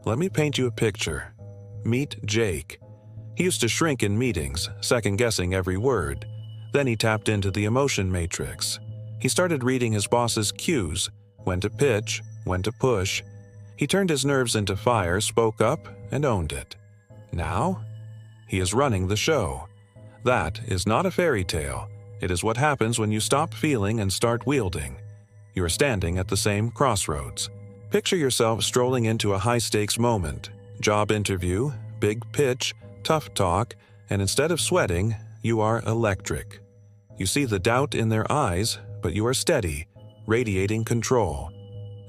Let me paint you a picture. Meet Jake. He used to shrink in meetings, second-guessing every word. Then he tapped into the emotion matrix. He started reading his boss's cues, when to pitch, when to push. He turned his nerves into fire, spoke up, and owned it. Now, he is running the show. That is not a fairy tale. It is what happens when you stop feeling and start wielding. You are standing at the same crossroads. Picture yourself strolling into a high-stakes moment. Job interview, big pitch, tough talk, and instead of sweating, you are electric. You see the doubt in their eyes, but you are steady, radiating control.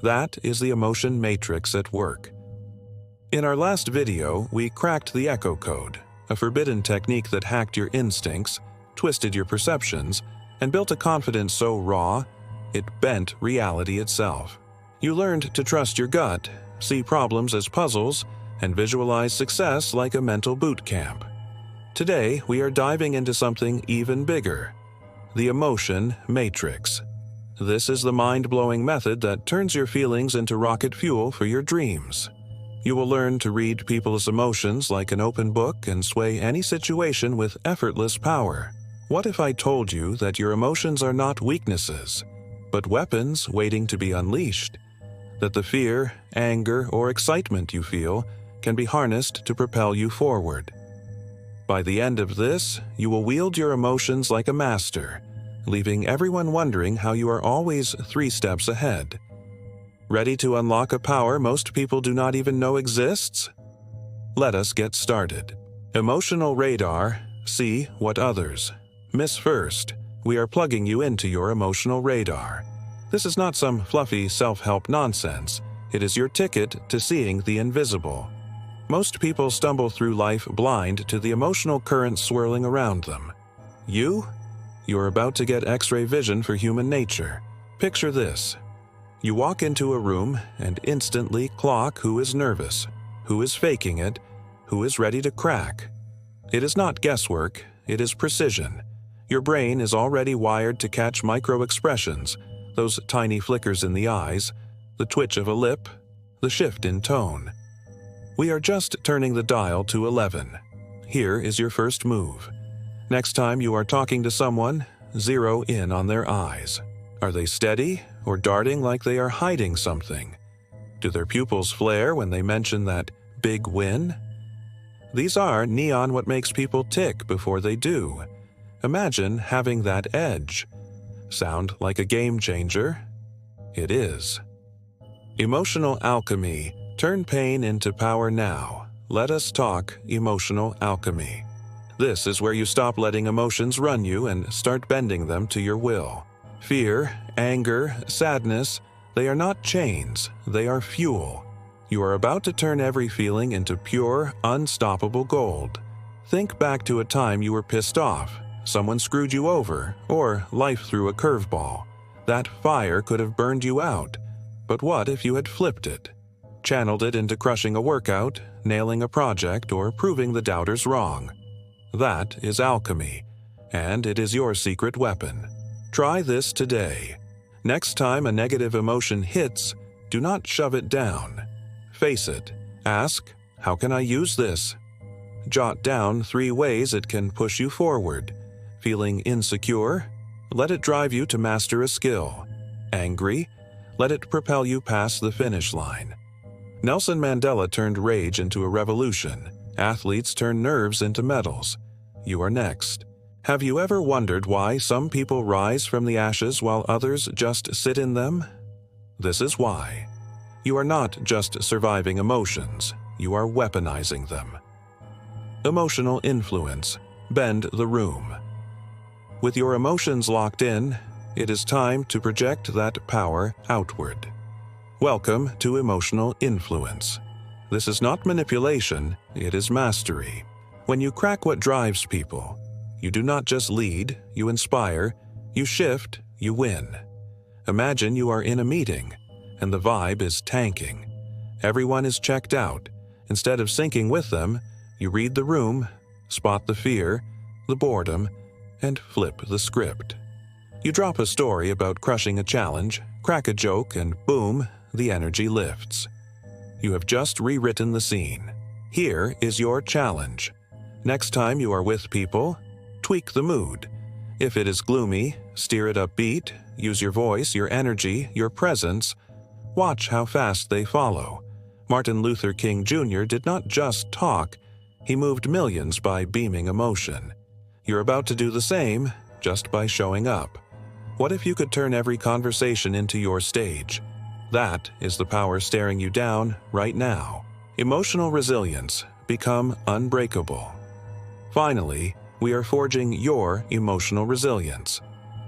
That is the emotion matrix at work. In our last video, we cracked the echo code, a forbidden technique that hacked your instincts, twisted your perceptions, and built a confidence so raw, it bent reality itself. You learned to trust your gut, see problems as puzzles, and visualize success like a mental boot camp. Today, we are diving into something even bigger: the emotion matrix. This is the mind-blowing method that turns your feelings into rocket fuel for your dreams. You will learn to read people's emotions like an open book and sway any situation with effortless power. What if I told you that your emotions are not weaknesses, but weapons waiting to be unleashed? That the fear, anger, or excitement you feel can be harnessed to propel you forward. By the end of this, you will wield your emotions like a master, leaving everyone wondering how you are always 3 steps ahead. Ready to unlock a power most people do not even know exists? Let us get started. Emotional radar, see what others miss first. We are plugging you into your emotional radar. This is not some fluffy self-help nonsense. It is your ticket to seeing the invisible. Most people stumble through life blind to the emotional currents swirling around them. You're about to get X-ray vision for human nature. Picture this. You walk into a room and instantly clock who is nervous, who is faking it, who is ready to crack. It is not guesswork, it is precision. Your brain is already wired to catch micro-expressions, those tiny flickers in the eyes, the twitch of a lip, the shift in tone. We are just turning the dial to 11. Here is your first move. Next time you are talking to someone, zero in on their eyes. Are they steady or darting like they are hiding something? Do their pupils flare when they mention that big win? These are neon what makes people tick before they do. Imagine having that edge. Sound like a game changer? It is. Emotional alchemy. Turn pain into power now. Let us talk emotional alchemy. This is where you stop letting emotions run you and start bending them to your will. Fear, anger, sadness, they are not chains, they are fuel. You are about to turn every feeling into pure, unstoppable gold. Think back to a time you were pissed off, someone screwed you over, or life threw a curveball. That fire could have burned you out. But what if you had flipped it? Channeled it into crushing a workout, nailing a project, or proving the doubters wrong. That is alchemy, and it is your secret weapon. Try this today. Next time a negative emotion hits, do not shove it down. Face it. Ask, how can I use this? Jot down 3 ways it can push you forward. Feeling insecure? Let it drive you to master a skill. Angry? Let it propel you past the finish line. Nelson Mandela turned rage into a revolution. Athletes turn nerves into medals. You are next. Have you ever wondered why some people rise from the ashes while others just sit in them? This is why. You are not just surviving emotions, you are weaponizing them. Emotional influence. Bend the room. With your emotions locked in, it is time to project that power outward. Welcome to emotional influence. This is not manipulation, it is mastery. When you crack what drives people, you do not just lead, you inspire, you shift, you win. Imagine you are in a meeting, and the vibe is tanking. Everyone is checked out. Instead of syncing with them, you read the room, spot the fear, the boredom, and flip the script. You drop a story about crushing a challenge, crack a joke, and boom, the energy lifts. You have just rewritten the scene. Here is your challenge. Next time you are with people, tweak the mood. If it is gloomy, steer it upbeat, use your voice, your energy, your presence. Watch how fast they follow. Martin Luther King Jr. did not just talk, he moved millions by beaming emotion. You're about to do the same, just by showing up. What if you could turn every conversation into your stage? That is the power staring you down right now. Emotional resilience. Become unbreakable. Finally, we are forging your emotional resilience.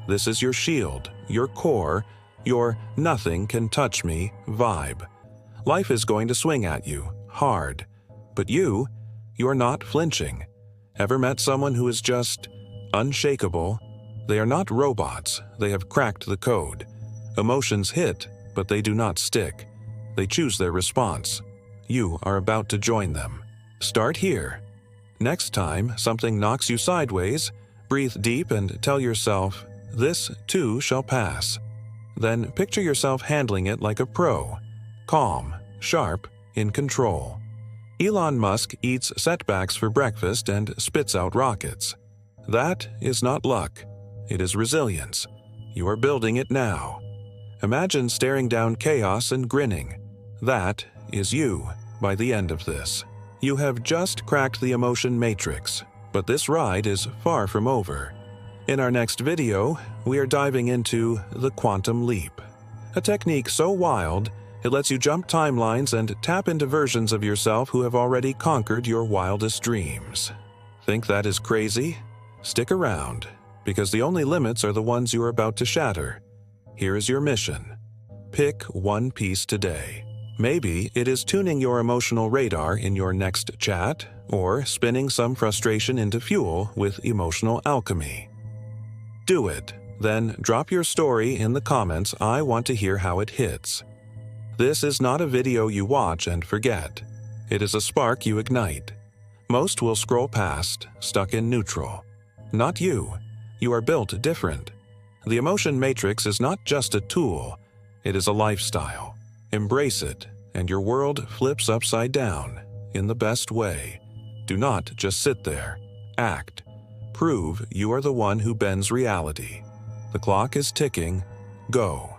This is your shield, your core, your nothing can touch me vibe. Life is going to swing at you, hard. But you are not flinching. Ever met someone who is just unshakable? They are not robots, they have cracked the code. Emotions hit, but they do not stick. They choose their response. You are about to join them. Start here. Next time something knocks you sideways, breathe deep and tell yourself, "This too shall pass." Then picture yourself handling it like a pro. Calm, sharp, in control. Elon Musk eats setbacks for breakfast and spits out rockets. That is not luck. It is resilience. You are building it now. Imagine staring down chaos and grinning. That is you by the end of this. You have just cracked the emotion matrix, but this ride is far from over. In our next video, we are diving into the quantum leap, a technique so wild it lets you jump timelines and tap into versions of yourself who have already conquered your wildest dreams. Think that is crazy? Stick around, because the only limits are the ones you are about to shatter. Here is your mission. Pick one piece today. Maybe it is tuning your emotional radar in your next chat, or spinning some frustration into fuel with emotional alchemy. Do it, then drop your story in the comments. I want to hear how it hits. This is not a video you watch and forget. It is a spark you ignite. Most will scroll past, stuck in neutral. Not you. You are built different. The emotion matrix is not just a tool, it is a lifestyle. Embrace it, and your world flips upside down, in the best way. Do not just sit there. Act. Prove you are the one who bends reality. The clock is ticking. Go.